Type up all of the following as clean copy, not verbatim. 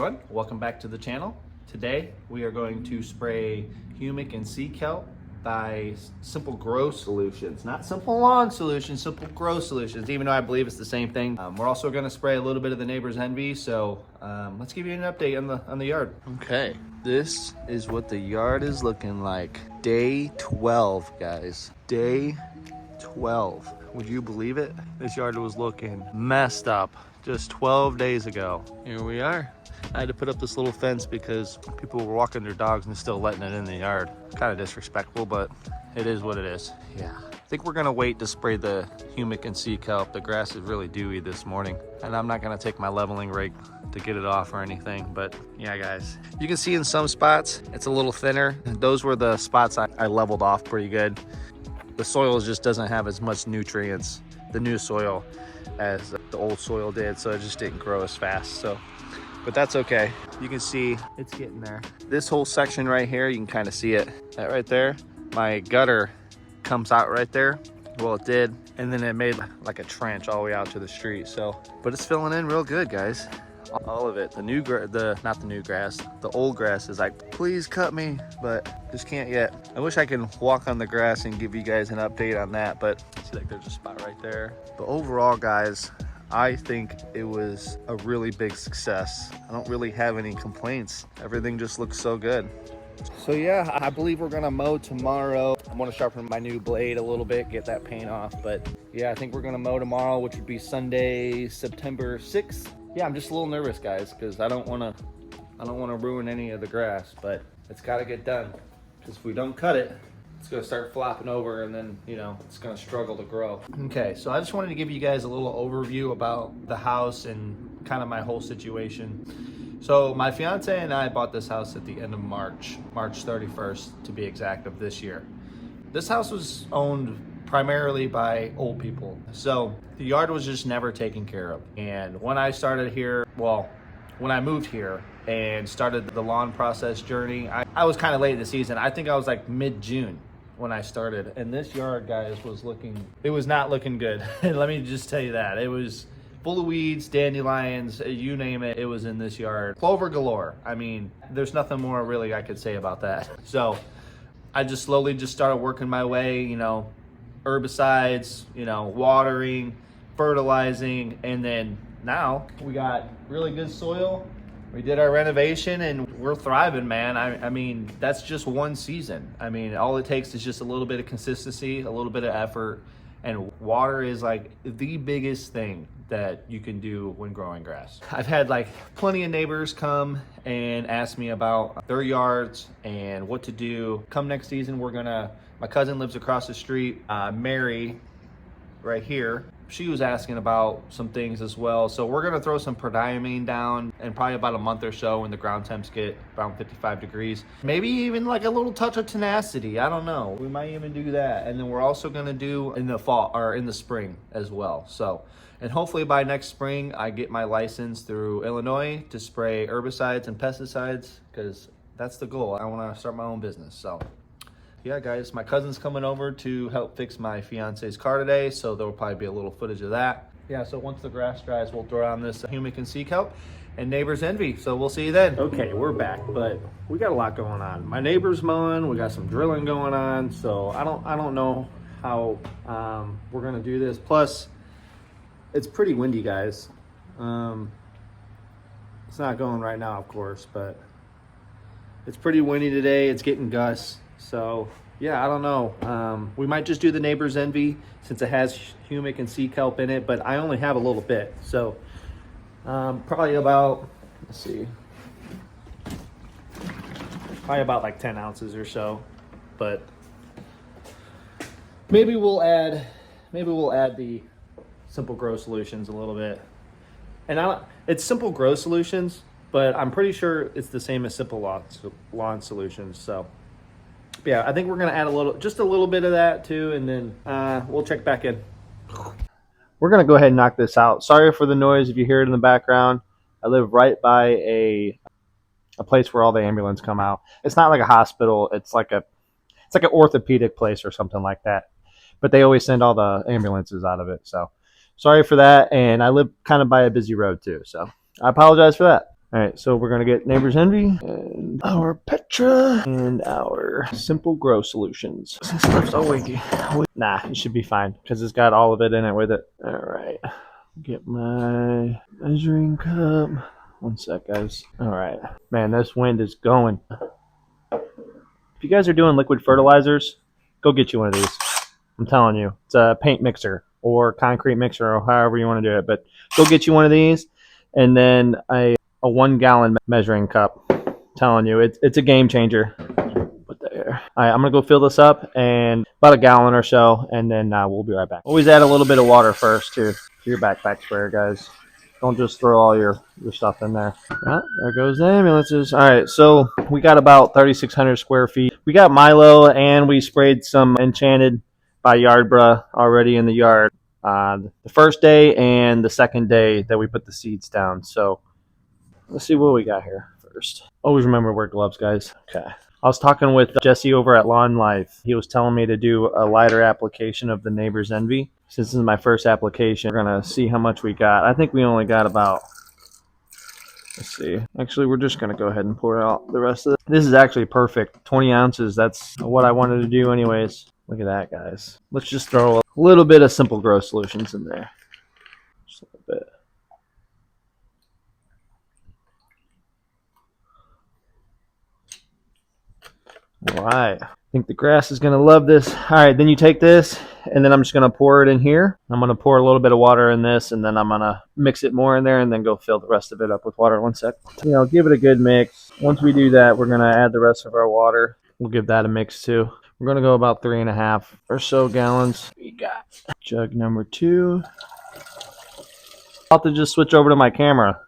everyone, welcome back to the channel. Today we are going to spray Humic and Sea Kelp by Simple Grow Solutions. Not Simple Lawn Solutions, Simple Grow Solutions, even though I believe it's the same thing. We're also going to spray a little bit of the Neighbor's Envy, so let's give you an update on the yard. Okay, this is what the yard is looking like. Day 12, guys. Day 12. Would you believe it? This yard was looking messed up just 12 days ago. Here we are. I had to put up this little fence because people were walking their dogs and still letting it in the yard. Kind of disrespectful, but it is what it is. Yeah. I think we're gonna wait to spray the Humic and Sea Kelp. The grass is really dewy this morning, and I'm not gonna take my leveling rake to get it off or anything, but yeah, guys. You can see in some spots, it's a little thinner. Those were the spots I leveled off pretty good. The soil just doesn't have as much nutrients, the new soil, as the old soil did, so it just didn't grow as fast. So, but that's okay. You can see it's getting there. This whole section right here, you can kind of see it. That right there, my gutter comes out right there. Well, it did, and then it made like a trench all the way out to the street. So, but it's filling in real good, guys. All of it. Not the new grass, the old grass is like, please cut me, but just can't yet. I wish I could walk on the grass and give you guys an update on that, but see, like there's a spot right there. But overall, guys, I think it was a really big success. I don't really have any complaints. Everything just looks so good. So yeah, I believe we're gonna mow tomorrow. I'm gonna sharpen my new blade a little bit, get that paint off. But yeah, I think we're gonna mow tomorrow, which would be Sunday, September 6th. Yeah, I'm just a little nervous, guys, because I don't wanna ruin any of the grass, but it's gotta get done. Because if we don't cut it, it's gonna start flopping over, and then, you know, it's gonna struggle to grow. Okay, so I just wanted to give you guys a little overview about the house and kind of my whole situation. So my fiance and I bought this house at the end of March 31st to be exact, of this year. This house was owned primarily by old people. So the yard was just never taken care of. And when I started here, well, when I moved here and started the lawn process journey, I was kind of late in the season. I think I was like mid-June when I started. And this yard, guys, it was not looking good. Let me just tell you that. It was full of weeds, dandelions, you name it, it was in this yard. Clover galore. I mean, there's nothing more really I could say about that. So I just slowly started working my way, you know, herbicides, you know, watering, fertilizing, and then now we got really good soil. We did our renovation and we're thriving, man. I mean, that's just one season. I mean, all it takes is just a little bit of consistency, a little bit of effort, and water is like the biggest thing that you can do when growing grass. I've had like plenty of neighbors come and ask me about their yards and what to do. Come next season, my cousin lives across the street, Mary, right here. She was asking about some things as well. So we're gonna throw some prodiamine down in probably about a month or so when the ground temps get around 55 degrees. Maybe even like a little touch of tenacity, I don't know. We might even do that. And then we're also gonna do in the fall or in the spring as well. So, and hopefully by next spring, I get my license through Illinois to spray herbicides and pesticides, because that's the goal. I wanna start my own business, so. Yeah, guys, my cousin's coming over to help fix my fiance's car today, so there will probably be a little footage of that. Yeah, so once the grass dries, we'll throw on this Humic and Sea Kelp and Neighbor's Envy. So we'll see you then. Okay, we're back, but we got a lot going on. My neighbor's mowing, we got some drilling going on, so I don't know how we're gonna do this. Plus, it's pretty windy, guys. It's not going right now, of course, but it's pretty windy today. It's getting gusts. So yeah, I don't know. We might just do the Neighbor's Envy since it has Humic and Sea Kelp in it, but I only have a little bit. So probably about, let's see, probably about like 10 ounces or so. But maybe we'll add the Simple Grow Solutions a little bit. And it's Simple Grow Solutions, but I'm pretty sure it's the same as Simple Lawn Solutions. So yeah, I think we're gonna add just a little bit of that too, and then we'll check back in. We're gonna go ahead and knock this out. Sorry for the noise if you hear it in the background. I live right by a place where all the ambulance come out. It's not like a hospital. It's like an orthopedic place or something like that. But they always send all the ambulances out of it. So sorry for that. And I live kind of by a busy road too. So I apologize for that. All right, so we're gonna get Neighbor's Envy and our Petra and our Simple Grow Solutions. This stuff's all wiggy. Nah, it should be fine because it's got all of it in it with it. All right, get my measuring cup. One sec, guys. All right, man, this wind is going. If you guys are doing liquid fertilizers, go get you one of these. I'm telling you, it's a paint mixer or concrete mixer or however you want to do it. But go get you one of these, and then a 1 gallon measuring cup. I'm telling you, it's a game changer. Put that here. All right, I'm gonna go fill this up and about a gallon or so, and then we'll be right back. Always add a little bit of water first to your backpack sprayer, guys. Don't just throw all your stuff in there. Oh, there goes the ambulances. All right, so we got about 3,600 square feet. We got Milo, and we sprayed some Enchanted by Yardbra already in the yard. The first day and the second day that we put the seeds down. So let's see what we got here first. Always remember to wear gloves, guys. Okay. I was talking with Jesse over at Lawn Life. He was telling me to do a lighter application of the Neighbor's Envy. Since this is my first application, we're going to see how much we got. I think we only got about, let's see. Actually, we're just going to go ahead and pour out the rest of it. This is actually perfect. 20 ounces. That's what I wanted to do anyways. Look at that, guys. Let's just throw a little bit of Simple Grow Solutions in there. Just a little bit. All right, I think the grass is gonna love this. All right, then you take this, and then I'm just gonna pour it in here. I'm gonna pour a little bit of water in this, and then I'm gonna mix it more in there, and then go fill the rest of it up with water. One sec. Give it a good mix. Once we do that, we're gonna add the rest of our water. We'll give that a mix too. We're gonna go about 3.5 or so gallons. We got jug number 2. I'll have to just switch over to my camera.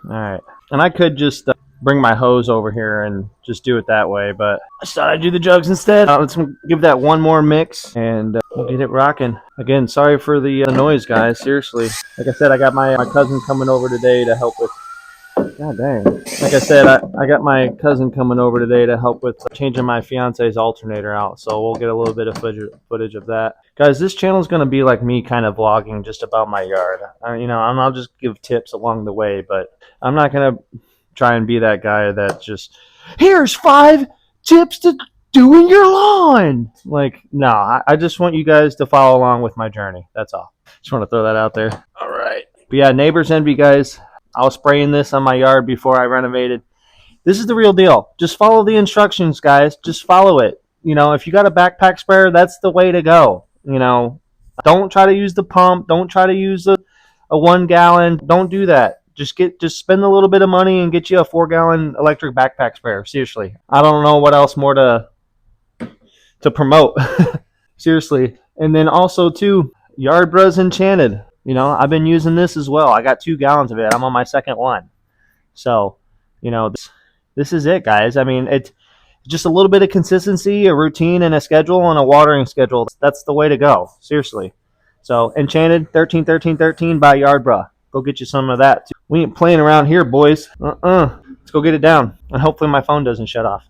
All right, and I could just bring my hose over here and just do it that way, but I just thought I'd do the jugs instead. Let's give that one more mix, and we'll get it rocking. Again, sorry for the noise, guys. Seriously. Like I said, I got my cousin coming over today to help with... God dang. Like I said, I got my cousin coming over today to help with changing my fiance's alternator out, so we'll get a little bit of footage of that. Guys, this channel is going to be like me kind of vlogging just about my yard. I'll just give tips along the way, but I'm not going to try and be that guy that just, here's 5 tips to doing your lawn. Like, no, I just want you guys to follow along with my journey. That's all. Just want to throw that out there. All right. But yeah, Neighbor's Envy, guys. I was spraying this on my yard before I renovated. This is the real deal. Just follow the instructions, guys. Just follow it. If you got a backpack sprayer, that's the way to go. Don't try to use the pump. Don't try to use a 1 gallon. Don't do that. Just spend a little bit of money and get you a 4-gallon electric backpack sprayer. Seriously. I don't know what else more to promote. Seriously. And then also too, Yardbra's Enchanted. I've been using this as well. I got 2 gallons of it. I'm on my second one. So, this is it, guys. I mean, it's just a little bit of consistency, a routine, and a schedule, and a watering schedule. That's the way to go. Seriously. So, Enchanted 13-13-13 by Yardbra. Go get you some of that. We ain't playing around here, boys. Let's go get it down. And hopefully my phone doesn't shut off.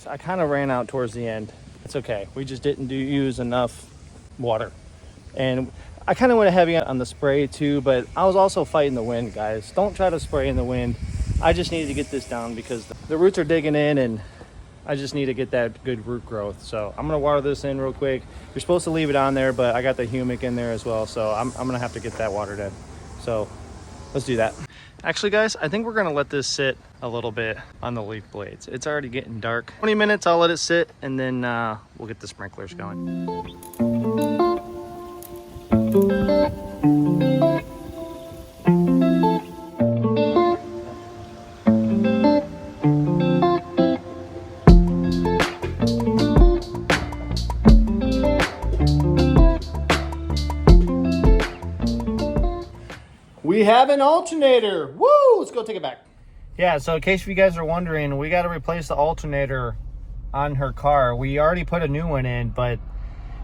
I kind of ran out towards the end. It's okay. We just didn't use enough water. And I kind of went heavy on the spray too, but I was also fighting the wind, guys. Don't try to spray in the wind. I just needed to get this down because the roots are digging in, and I just need to get that good root growth. So I'm going to water this in real quick. You're supposed to leave it on there, but I got the humic in there as well. So I'm going to have to get that watered in. So let's do that. Actually, guys, I think we're gonna let this sit a little bit on the leaf blades. It's already getting dark. 20 minutes, I'll let it sit, and then we'll get the sprinklers going. We have an alternator. Woo! Let's go take it back. Yeah, so in case you guys are wondering, we got to replace the alternator on her car. We already put a new one in, but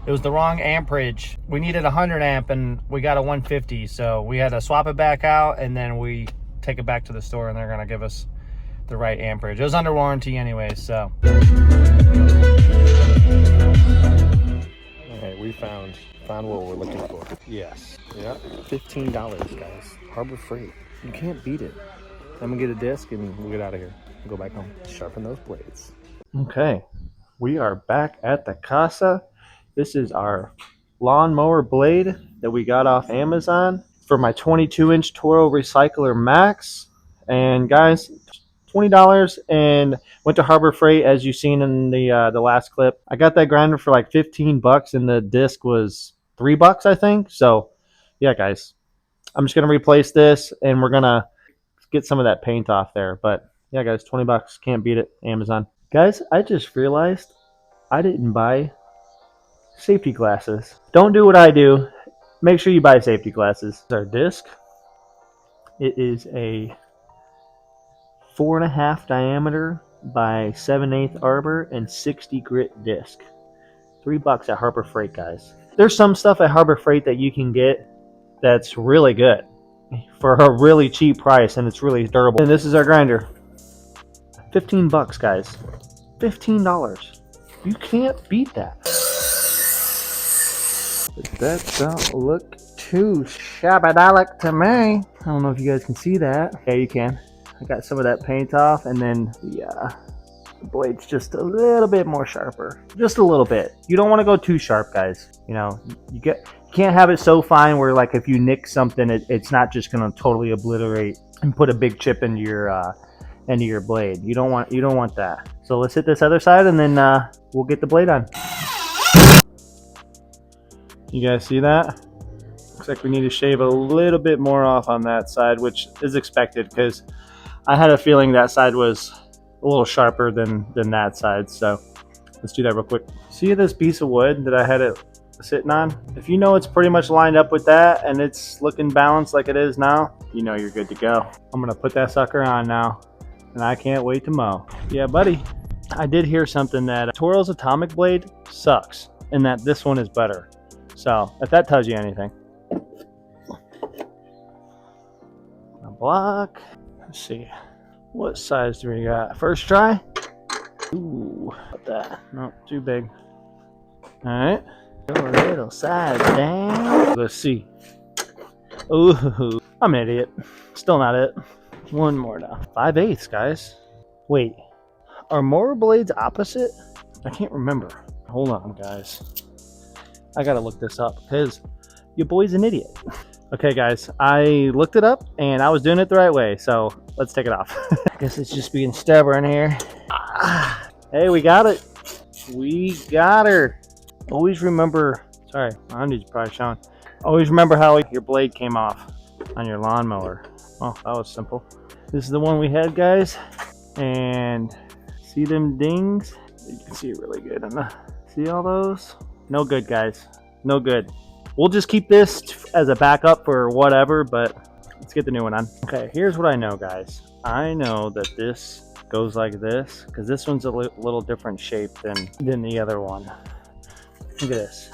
it was the wrong amperage. We needed 100 amp and we got a 150. So we had to swap it back out and then we take it back to the store and they're going to give us the right amperage. It was under warranty anyway, so. Okay, we found what we're looking for. Yes. Yeah. $15, guys. Harbor Freight. You can't beat it. I'm gonna get a disc and we'll get out of here. We'll go back home. Sharpen those blades. Okay, we are back at the casa. This is our lawnmower blade that we got off Amazon for my 22-inch Toro Recycler Max. And guys, $20 and went to Harbor Freight, as you've seen in the last clip. I got that grinder for like 15 bucks and the disc was $3, I think. So yeah, guys, I'm just gonna replace this and we're gonna get some of that paint off there. But yeah, guys, 20 bucks, can't beat it. Amazon. Guys, I just realized I didn't buy safety glasses. Don't do what I do. Make sure you buy safety glasses. Our disc, it is a 4.5 diameter by 7/8 arbor and 60 grit disc. $3 at Harbor Freight, guys. There's some stuff at Harbor Freight that you can get that's really good for a really cheap price and it's really durable. And this is our grinder. 15 bucks, guys. $15. You can't beat that. But that don't look too shabadalic to me. I don't know if you guys can see that. Yeah, you can. I got some of that paint off and then the blade's just a little bit more sharper. Just a little bit. You don't want to go too sharp, guys. You know, you can't have it so fine where like if you nick something, it's not just gonna totally obliterate and put a big chip into your blade. You don't want that. So let's hit this other side and then we'll get the blade on. You guys see that? Looks like we need to shave a little bit more off on that side, which is expected because I had a feeling that side was a little sharper than that side. So let's do that real quick. See this piece of wood that I had it sitting on? If you know it's pretty much lined up with that and it's looking balanced like it is now, you know you're good to go. I'm gonna put that sucker on now and I can't wait to mow. Yeah, buddy, I did hear something that Toro's Atomic blade sucks and that this one is better. So if that tells you anything. A block. Let's see. What size do we got? First try? Ooh, about that. Not too big. Alright. Go a little size down. Let's see. Ooh, I'm an idiot. Still not it. One more now. 5/8, guys. Wait. Are mower blades opposite? I can't remember. Hold on, guys. I gotta look this up because your boy's an idiot. Okay, guys, I looked it up and I was doing it the right way, so let's take it off. I guess it's just being stubborn here. Hey, we got it. We got her. Always remember, sorry, my undies probably showing. Always remember how your blade came off on your lawnmower. Oh, that was simple. This is the one we had, guys. And see them dings? You can see it really good. See all those? No good, guys. No good. We'll just keep this as a backup for whatever, but let's get the new one on. Okay, here's what I know, guys. I know that this goes like this because this one's a little different shape than the other one. Look at this.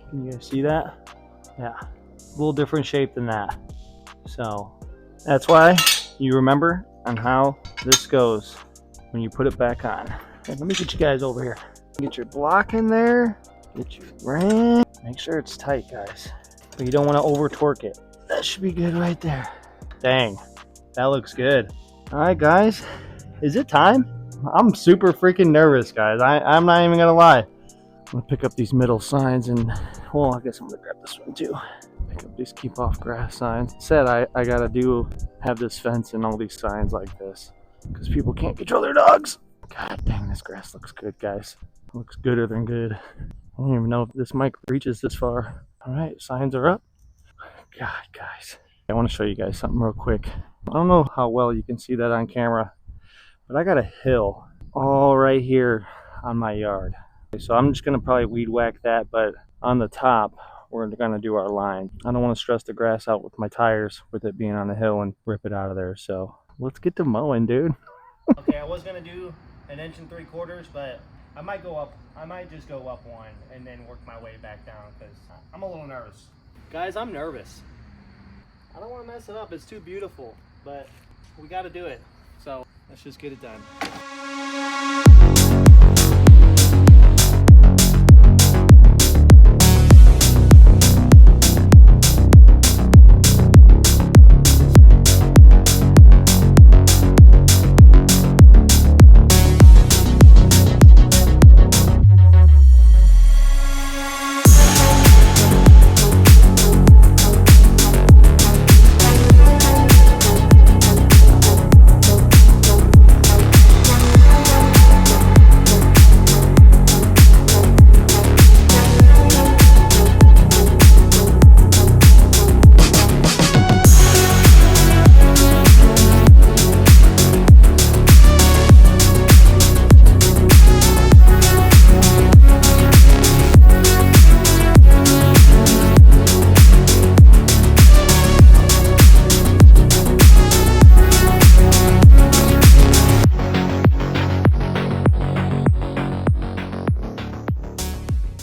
Can you guys see that? Yeah, a little different shape than that. So that's why you remember on how this goes when you put it back on. Okay, let me get you guys over here. Get your block in there. Get your ring. Make sure it's tight, guys. But you don't want to over torque it. That should be good right there. Dang, that looks good. All right, guys, is it time? I'm super freaking nervous, guys. I'm not even gonna lie. I'm gonna pick up these middle signs and, well, I guess I'm gonna grab this one too. Pick up these keep off grass signs. It said I gotta have this fence and all these signs like this because people can't control their dogs. God dang, this grass looks good, guys. Looks gooder than good. I don't even know if this mic reaches this far. All right, signs are up. God, guys. I want to show you guys something real quick. I don't know how well you can see that on camera, but I got a hill all right here on my yard. So I'm just gonna probably weed whack that, but on the top, we're gonna do our line. I don't want to stress the grass out with my tires with it being on the hill and rip it out of there. So let's get to mowing, dude. Okay, I was gonna do 1 3/4 inches, but I might just go up 1 and then work my way back down because I'm a little nervous. Guys, I'm nervous. I don't want to mess it up. It's too beautiful, but we got to do it. So let's just get it done.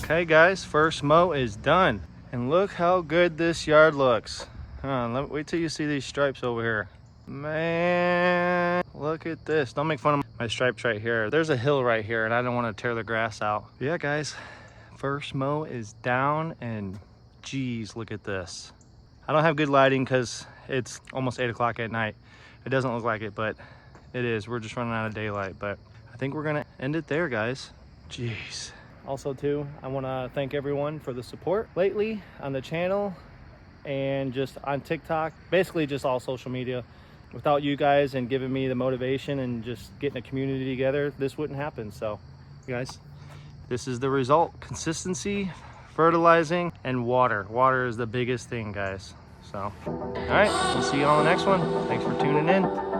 Okay guys, first mow is done. And look how good this yard looks. Wait till you see these stripes over here. Man, look at this. Don't make fun of my stripes right here. There's a hill right here and I don't want to tear the grass out. But yeah guys, first mow is down and geez, look at this. I don't have good lighting because it's almost 8 o'clock at night. It doesn't look like it, but it is. We're just running out of daylight, but I think we're gonna end it there, guys. Jeez. Also too, I want to thank everyone for the support lately on the channel and just on TikTok, basically just all social media. Without you guys and giving me the motivation and just getting a community together, this wouldn't happen. So guys, this is the result. Consistency, fertilizing, and water. Water is the biggest thing, guys. So all right, we'll see you on the next one. Thanks for tuning in.